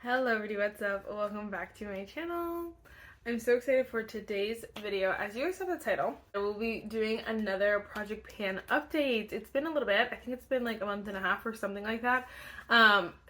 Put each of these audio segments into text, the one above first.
Hello everybody, what's up? Welcome back to my channel. I'm so excited for today's video. As you guys saw the title, I will be doing another Project Pan update. It's been a little bit. I think it's been like a month and a half or something like that.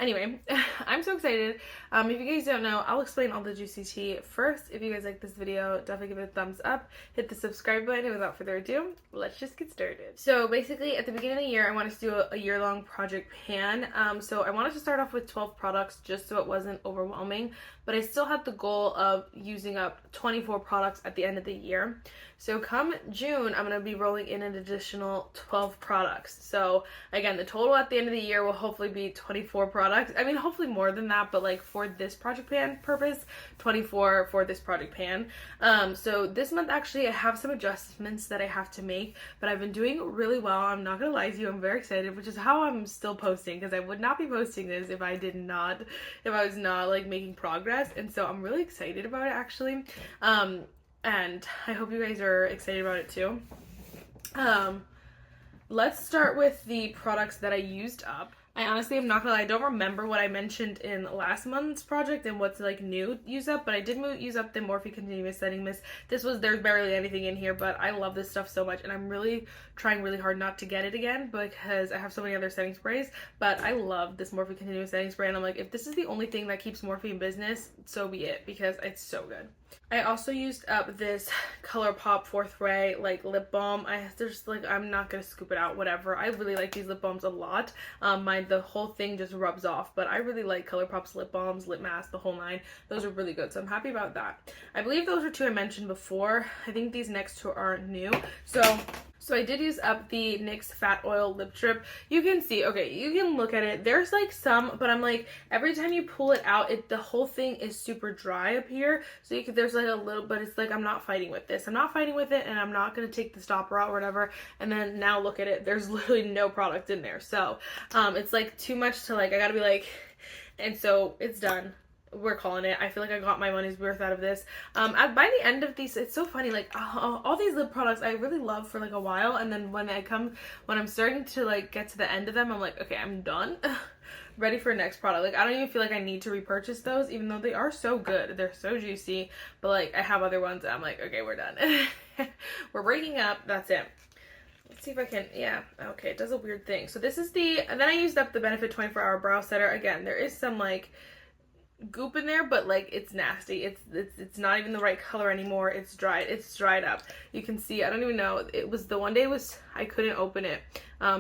Anyway, I'm so excited. If you guys don't know, I'll explain all the juicy tea first. If you guys like this video, definitely give it a thumbs up. Hit the subscribe button, and without further ado, let's just get started. So basically, at the beginning of the year, I wanted to do a year-long Project Pan. So I wanted to start off with 12 products just so it wasn't overwhelming, but I still had the goal of using up 24 products at the end of the year. So come June, I'm going to be rolling in an additional 12 products. So again, the total at the end of the year will hopefully be 24 products. I mean, hopefully more than that, but like for this Project Pan purpose, 24 for this Project Pan. So this month actually I have some adjustments that I have to make, but I've been doing really well. I'm not going to lie to you, I'm very excited, which is how I'm still posting, because I would not be posting this if I was not like making progress. And so I'm really excited about it actually. And I hope you guys are excited about it too. Let's start with the products that I used up. I honestly am not gonna lie, I don't remember what I mentioned in last month's project and what's like new use up, but I did use up the Morphe Continuous Setting Mist. There's barely anything in here, but I love this stuff so much, and I'm really trying really hard not to get it again because I have so many other setting sprays, but I love this Morphe Continuous Setting Spray, and I'm like, if this is the only thing that keeps Morphe in business, so be it, because it's so good. I also used up this Colourpop 4th Ray like lip balm. I'm not gonna scoop it out, whatever. I really like these lip balms a lot. The whole thing just rubs off, but I really like Colourpop's lip balms, lip masks, the whole nine. Those are really good, so I'm happy about that. I believe those are two I mentioned before. I think these next two are new. So I did use up the NYX Fat Oil Lip Drip. You can see, okay, you can look at it. There's like some, but I'm like, every time you pull it out, the whole thing is super dry up here. So there's like a little, but it's like, I'm not fighting with this. I'm not fighting with it, and I'm not going to take the stopper out or whatever. And then now look at it. There's literally no product in there. So it's like too much to like, I gotta be like, and so it's done. We're calling it. I feel like I got my money's worth out of this. By the end of these, it's so funny, like all these lip products I really love for like a while, and then when I'm starting to like get to the end of them, I'm like, okay, I'm done. Ready for next product. Like I don't even feel like I need to repurchase those, even though they are so good. They're so juicy, but like I have other ones and I'm like, okay, we're done. We're breaking up. That's it. Let's see if I can, yeah, okay, it does a weird thing. So this is and then I used up the Benefit 24-Hour Brow Setter. Again, there is some like goop in there, but like it's nasty. It's not even the right color anymore. It's dried up. You can see, I don't even know, it was the one day I couldn't open it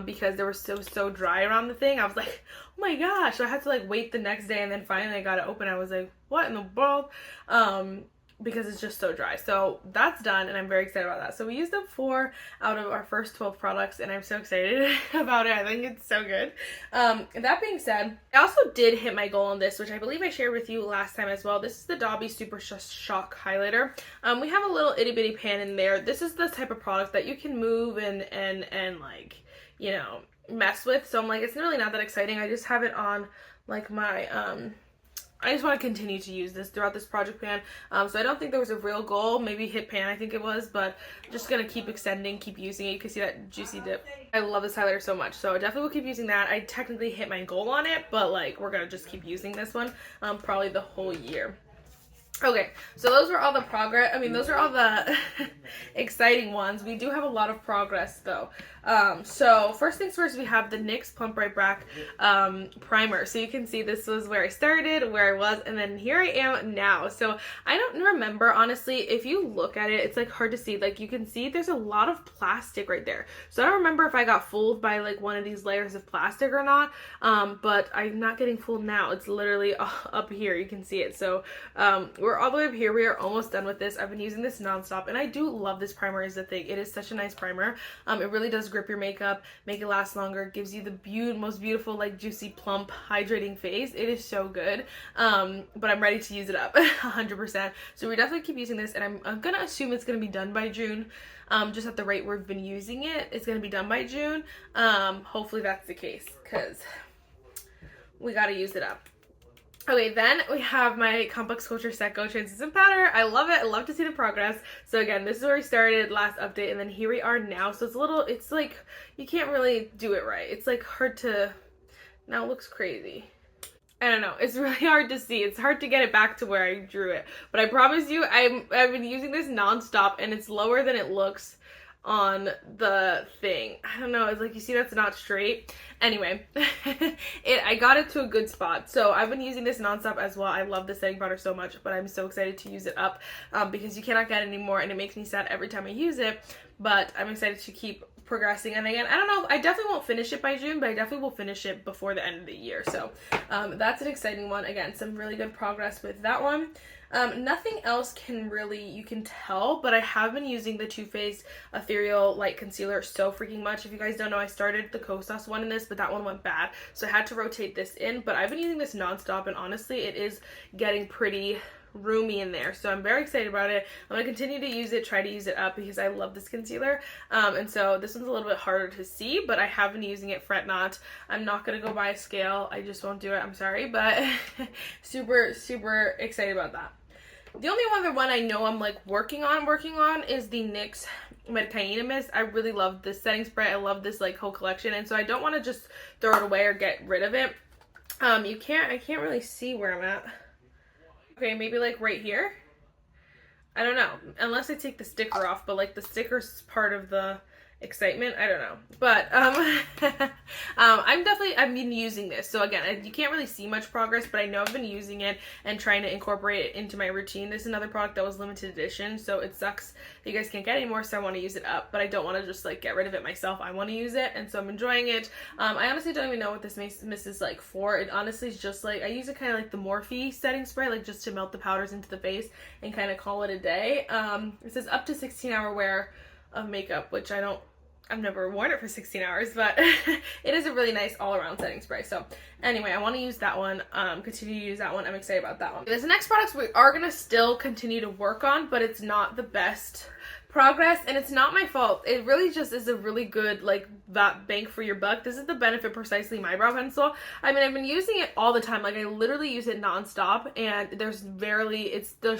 because there was so dry around the thing. I was like, oh my gosh. So I had to like wait the next day, and then finally I got it open. I was like, what in the world? Because it's just so dry. So that's done, and I'm very excited about that. So we used up 4 out of our first 12 products, and I'm so excited about it. I think it's so good. That being said, I also did hit my goal on this, which I believe I shared with you last time as well. This is the Dobby Super Shock Highlighter. We have a little itty bitty pan in there. This is the type of product that you can move and like, you know, mess with. So I'm like, it's really not that exciting. I just have it on like my I just want to continue to use this throughout this Project Pan. So I don't think there was a real goal. Maybe hit pan, I think it was, but I'm just going to keep extending, keep using it. You can see that juicy dip. I love this highlighter so much, so I definitely will keep using that. I technically hit my goal on it, but like we're going to just keep using this one probably the whole year. Okay, so those are all the progress. I mean, those are all the exciting ones. We do have a lot of progress though. So first things first, we have the NYX Plump Right Back primer. So you can see this was where I started, where I was, and then here I am now. So I don't remember, honestly, if you look at it, it's like hard to see. Like you can see there's a lot of plastic right there. So I don't remember if I got fooled by like one of these layers of plastic or not, but I'm not getting fooled now. It's literally up here. You can see it. So we're all the way up here. We are almost done with this. I've been using this nonstop, and I do love this primer is the thing. It is such a nice primer. It really does grip your makeup, make it last longer, gives you the most beautiful, like juicy, plump, hydrating face. It is so good. But I'm ready to use it up 100%. So we definitely keep using this, and I'm gonna assume it's gonna be done by June. Just at the rate we've been using it, it's gonna be done by June. Hopefully that's the case, because we gotta use it up. Okay, then we have my Complex Culture Set Go Translucent Powder. I love it. I love to see the progress. So again, this is where we started last update, and then here we are now. So it's like, you can't really do it right. It's like hard to, now it looks crazy. I don't know. It's really hard to see. It's hard to get it back to where I drew it. But I promise you, I've been using this nonstop, and it's lower than it looks on the thing. I don't know. It's like, you see that's not straight. Anyway, I got it to a good spot. So I've been using this nonstop as well. I love this setting powder so much, but I'm so excited to use it up because you cannot get it anymore, and it makes me sad every time I use it. But I'm excited to keep progressing. And again, I don't know, I definitely won't finish it by June, but I definitely will finish it before the end of the year. So that's an exciting one. Again, some really good progress with that one. Nothing else can really, you can tell, but I have been using the Too Faced Ethereal Light Concealer so freaking much. If you guys don't know, I started the Kosas one in this, but that one went bad, so I had to rotate this in. But I've been using this nonstop, and honestly, it is getting pretty roomy in there, so I'm very excited about it. I'm gonna continue to use it, try to use it up, because I love this concealer. And so this one's a little bit harder to see, but I have been using it, fret not. I'm not gonna go buy a scale, I just won't do it, I'm sorry, but super excited about that. The only other one I know I'm like working on is the NYX Mektayina mist. I really love this setting spray. I love this like whole collection, and so I don't want to just throw it away or get rid of it. I can't really see where I'm at. Okay, maybe like right here. I don't know, unless I take the sticker off, but like the sticker's part of the excitement, I don't know. But I've been using this, so again, you can't really see much progress, but I know I've been using it and trying to incorporate it into my routine. This is another product that was limited edition, so it sucks that you guys can't get it anymore, so I want to use it up, but I don't want to just like get rid of it myself. I want to use it, and so I'm enjoying it. I honestly don't even know what this mist is like for. It honestly is just like, I use it kind of like the Morphe setting spray, like just to melt the powders into the face and kind of call it a day. It says up to 16-hour wear of makeup, which I've never worn it for 16 hours, but it is a really nice all-around setting spray. So anyway, I want to use that one, continue to use that one. I'm excited about that one. This next product we are going to still continue to work on, but it's not the best progress, and it's not my fault. It really just is a really good like that bang for your buck. This is the Benefit Precisely My Brow Pencil. I mean, I've been using it all the time. Like, I literally use it nonstop, and there's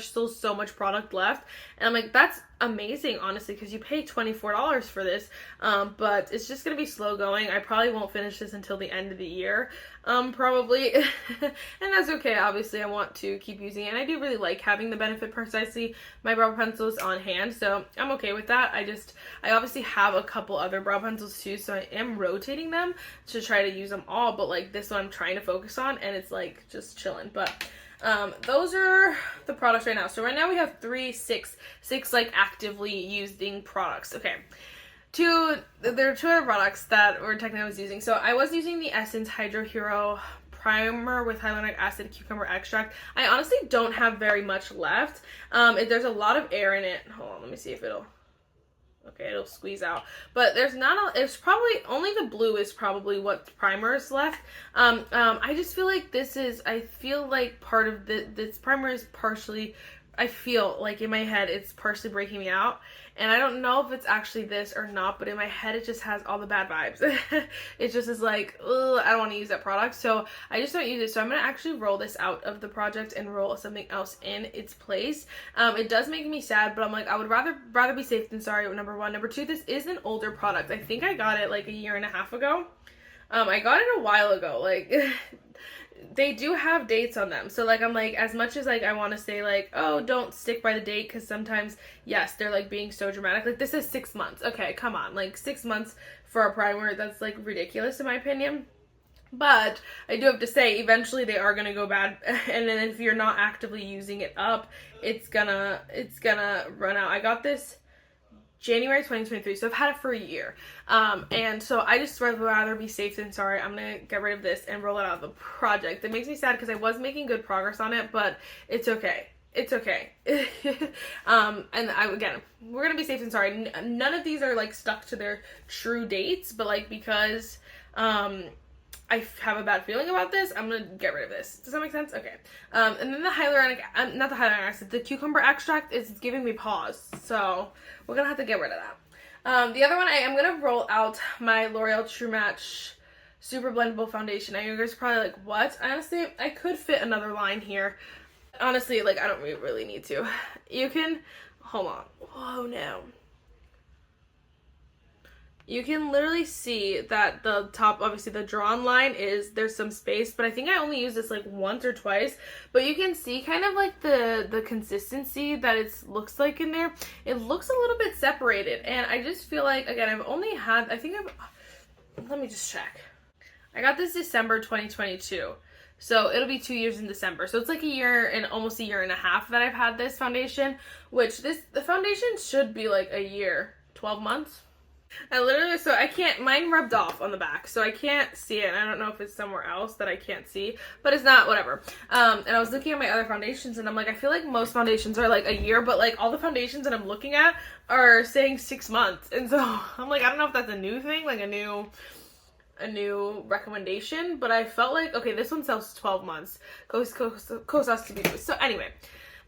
still so much product left, and I'm like, that's amazing, honestly, because you pay $24 for this, but it's just gonna be slow going. I probably won't finish this until the end of the year, probably. And that's okay. Obviously, I want to keep using it, and I do really like having the Benefit Precisely My Brow Pencils on hand, so I'm okay with that. I obviously have a couple other brow pencils too, so I am rotating them to try to use them all, but like this one I'm trying to focus on, and it's like just chilling. But those are the products right now. So right now we have six like actively using products. Okay. There are two other products that I was using. So I was using the Essence Hydro Hero primer with hyaluronic acid cucumber extract. I honestly don't have very much left. There's a lot of air in it. Hold on, let me see if it'll squeeze out. But it's probably only the blue is probably what primer is left. I just feel like I feel like part of this primer is partially, I feel like in my head it's partially breaking me out, and I don't know if it's actually this or not, but in my head it just has all the bad vibes. It just is like, ugh, I don't want to use that product, so I just don't use it. So I'm gonna actually roll this out of the project and roll something else in its place. It does make me sad, but I'm like, I would rather be safe than sorry, number one. Number two, this is an older product. I think I got it like a year and a half ago. I got it a while ago. Like, they do have dates on them, so like, I'm like, as much as like I want to say like, oh, don't stick by the date, because sometimes, yes, they're like being so dramatic. Like, this is 6 months. Okay, come on, like 6 months for a primer, that's like ridiculous in my opinion. But I do have to say, eventually they are gonna go bad, and then if you're not actively using it up, it's gonna run out. I got this January 2023, so I've had it for a year, and so I just would rather be safe than sorry. I'm gonna get rid of this and roll it out of the project. It makes me sad because I was making good progress on it, but it's okay. It's okay. And again, we're gonna be safe than sorry. None of these are like stuck to their true dates, but like, because I have a bad feeling about this, I'm gonna get rid of this. Does that make sense? Okay. And then the hyaluronic, not the hyaluronic acid, the cucumber extract is giving me pause, so we're gonna have to get rid of that. The other one, I am gonna roll out my L'Oreal True Match Super Blendable Foundation. I know you guys are probably like, what? Honestly, I could fit another line here. Honestly, like, I don't really need to. You can, hold on. Whoa, no. You can literally see that the top, obviously the drawn line is, there's some space, but I think I only used this like once or twice, but you can see kind of like the consistency that it looks like in there. It looks a little bit separated, and I just feel like, again, I've only had, I think let me just check. I got this December 2022. So it'll be 2 years in December. So it's like a year and almost a year and a half that I've had this foundation, which the foundation should be like a year, 12 months. I literally, so I can't, mine rubbed off on the back, so I can't see it. I don't know if it's somewhere else that I can't see, but it's not, whatever. And I was looking at my other foundations, and I'm like, I feel like most foundations are like a year, but like all the foundations that I'm looking at are saying 6 months. And so I'm like, I don't know if that's a new thing, like a new recommendation, but I felt like, okay, this one sells 12 months. Kosas to be. So anyway,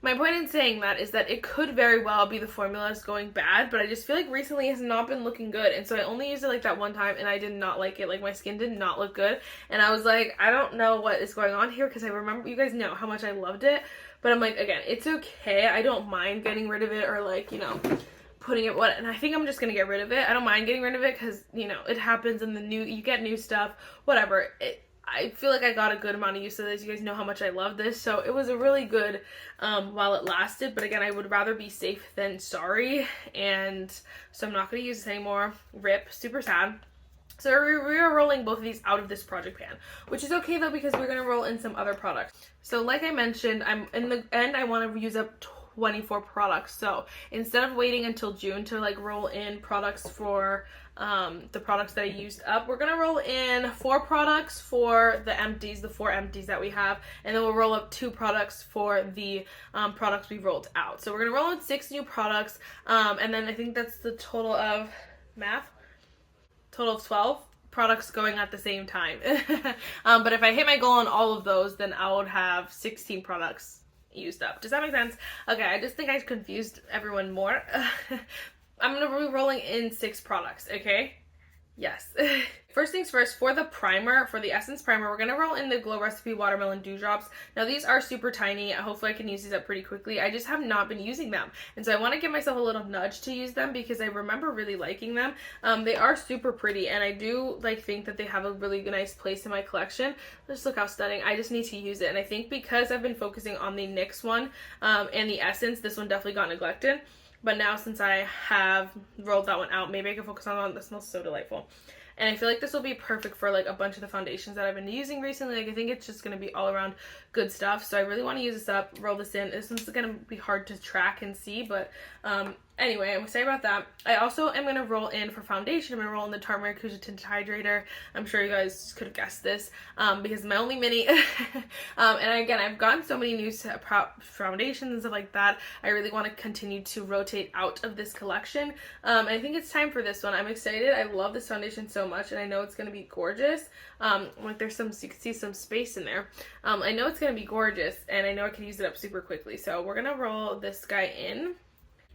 my point in saying that is that it could very well be the formula is going bad, but I just feel like recently it has not been looking good, and so I only used it like that one time, and I did not like it. Like, my skin did not look good, and I was like, I don't know what is going on here, because I remember, you guys know how much I loved it, but I'm like, again, it's okay. I don't mind getting rid of it, or like, you know, putting it, and I think I'm just gonna get rid of it. I don't mind getting rid of it because, you know, it happens, and you get new stuff, whatever. I feel like I got a good amount of use of this. You guys know how much I love this, so it was a really good while it lasted, but again, I would rather be safe than sorry, and so I'm not going to use this anymore. RIP. Super sad. So we are rolling both of these out of this project pan, which is okay though, because we're going to roll in some other products. So like I mentioned, I'm in the end, I want to use up 24 products, so instead of waiting until June to like roll in products for the products that I used up, we're gonna roll in 4 products for the empties, the 4 empties that we have, and then we'll roll up 2 products for the products we rolled out. So we're gonna roll in 6 new products, and then I think that's the total of total of 12 products going at the same time. But if I hit my goal on all of those, then I would have 16 products used up. Does that make sense? Okay, I just think I confused everyone more. I'm gonna be rolling in 6 products, okay? Yes. First things first, for the primer, for the Essence Primer, we're gonna roll in the Glow Recipe Watermelon Dewdrops. Now these are super tiny. Hopefully I can use these up pretty quickly. I just have not been using them. And so I wanna give myself a little nudge to use them because I remember really liking them. They are super pretty, and I do like think that they have a really nice place in my collection. Just look how stunning. I just need to use it. And I think because I've been focusing on the NYX one and the Essence, this one definitely got neglected. But now since I have rolled that one out, maybe I can focus on that one. That smells so delightful. And I feel like this will be perfect for like a bunch of the foundations that I've been using recently. Like, I think it's just going to be all around good stuff. So I really want to use this up, roll this in. This one's going to be hard to track and see, but anyway, I'm excited about that. I also am going to roll in for foundation. I'm going to roll in the Tarte Maracuja Tinted Hydrator. I'm sure you guys could have guessed this because it's my only mini. And again, I've gotten so many new foundations and stuff like that. I really want to continue to rotate out of this collection. I think it's time for this one. I'm excited. I love this foundation so much, and I know it's going to be gorgeous. Like, there's some, you can see some space in there. I know it's going to be gorgeous, and I know I can use it up super quickly. So we're going to roll this guy in.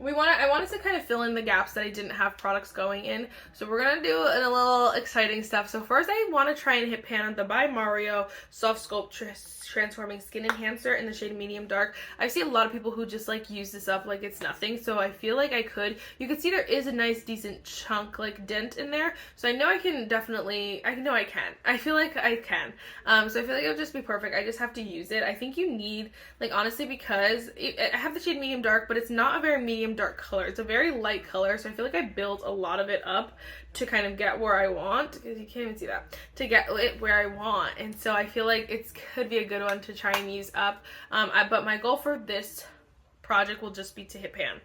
I wanted to kind of fill in the gaps that I didn't have products going in. So we're going to do a little exciting stuff. So first I want to try and hit pan on the Byeeeeee Softsculpt Transforming Skin Enhancer in the shade Medium Dark. I see a lot of people who just like use this up like it's nothing. So I feel like I could. You can see there is a nice decent chunk like dent in there. So I know I can definitely, I know I can. I feel like I can. So I feel like it'll just be perfect. I just have to use it. I think you need, like, honestly, because I have the shade Medium Dark, but it's not a very medium dark color. It's a very light color, so I feel like I built a lot of it up to kind of get where I want, because you can't even see that, to get it where I want. And so I feel like it could be a good one to try and use up. But my goal for this project will just be to hit pan.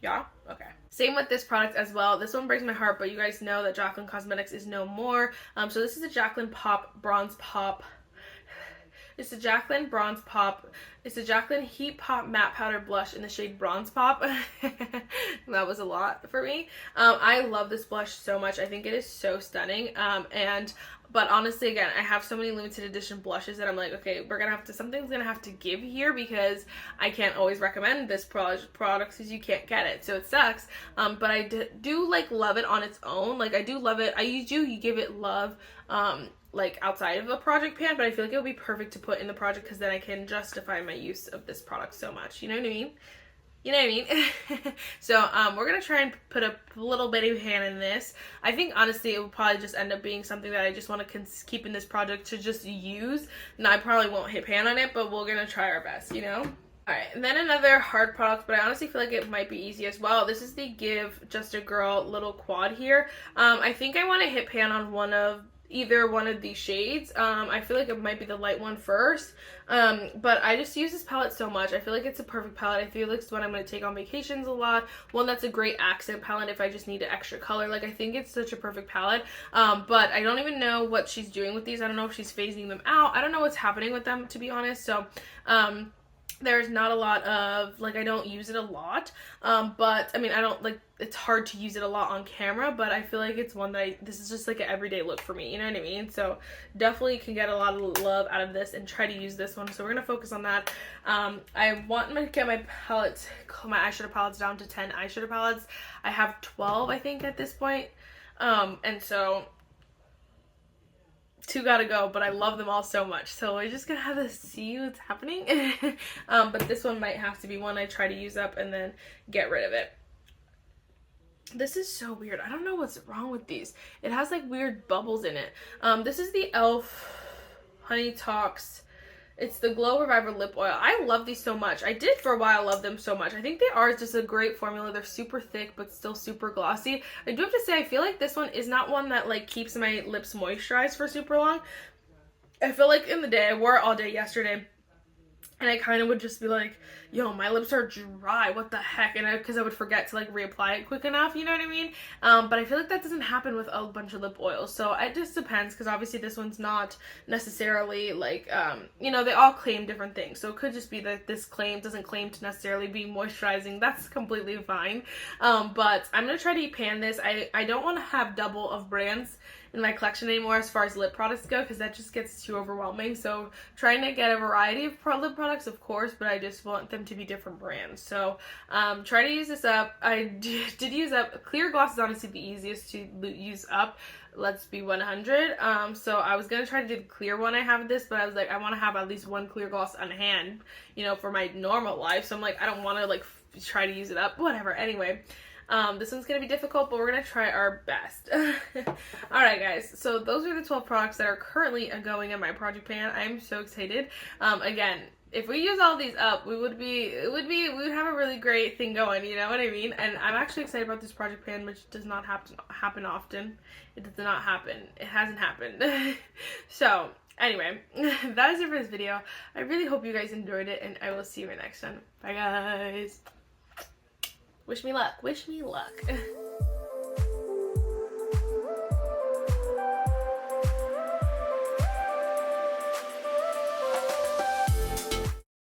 Yeah? Okay. Same with this product as well. This one breaks my heart, but you guys know that Jaclyn Cosmetics is no more. So this is a Jaclyn Bronze Pop. It's a Jaclyn Bronze Pop. It's a Jaclyn Heat Pop Matte Powder Blush in the shade Bronze Pop. That was a lot for me. I love this blush so much. I think it is so stunning. But honestly, again, I have so many limited edition blushes that I'm like, okay, something's gonna have to give here, because I can't always recommend this product because you can't get it, so it sucks. But I do like love it on its own. Like, I do love it. You give it love like outside of a project pan, but I feel like it would be perfect to put in the project because then I can justify my use of this product so much. You know what I mean? You know what I mean? So we're gonna try and put a little bit of hand in this. I think honestly it will probably just end up being something that I just want to keep in this project to just use. And I probably won't hit pan on it, but we're gonna try our best, you know? Alright, and then another hard product, but I honestly feel like it might be easy as well. This is the Give Just a Girl little quad here. I think I want to hit pan on either one of these shades. I feel like it might be the light one first, but I just use this palette so much. I feel like it's a perfect palette. I feel like it's one I'm going to take on vacations a lot. One that's a great accent palette if I just need an extra color. Like, I think it's such a perfect palette, but I don't even know what she's doing with these. I don't know if she's phasing them out. I don't know what's happening with them, to be honest. So there's not a lot of, like, I don't use it a lot, but I mean, I don't, like, it's hard to use it a lot on camera, but I feel like it's one that this is just like an everyday look for me, you know what I mean? So definitely can get a lot of love out of this and try to use this one, so we're gonna focus on that. I want to get my palettes, my eyeshadow palettes down to 10 eyeshadow palettes. I have 12, I think, at this point, and so 2 gotta go, but I love them all so much, so we're just gonna have to see what's happening. But this one might have to be one I try to use up and then get rid of it. This is so weird. I don't know what's wrong with these. It has like weird bubbles in it. This is the e.l.f. Honey Talks. It's the Glow Reviver Lip Oil. I love these so much. I did for a while love them so much. I think they are just a great formula. They're super thick but still super glossy. I do have to say, I feel like this one is not one that like keeps my lips moisturized for super long. I feel like in the day, I wore it all day yesterday, and I kind of would just be like, yo, my lips are dry, what the heck? And because I would forget to like reapply it quick enough, you know what I mean? But I feel like that doesn't happen with a bunch of lip oils, so it just depends, because obviously this one's not necessarily like, you know, they all claim different things, so it could just be that this doesn't claim to necessarily be moisturizing. That's completely fine. But I'm gonna try to pan this. I don't want to have double of brands in my collection anymore as far as lip products go, because that just gets too overwhelming. So trying to get a variety of lip products, of course, but I just want them to be different brands. So try to use this up. I did use up clear gloss is honestly the easiest to use up. Let's be 100. So I was gonna try to do the clear one I have this, but I was like, I want to have at least one clear gloss on hand, you know, for my normal life. So I'm like, I don't want to like try to use it up, whatever. Anyway, this one's gonna be difficult, but we're gonna try our best. Alright guys, so those are the 12 products that are currently going in my project pan. I'm so excited. Again, if we use all these up, we would have a really great thing going, you know what I mean? And I'm actually excited about this project pan, which does not happen often. It does not happen. It hasn't happened. So anyway, that is it for this video. I really hope you guys enjoyed it, and I will see you in my next one. Bye guys. Wish me luck. Wish me luck.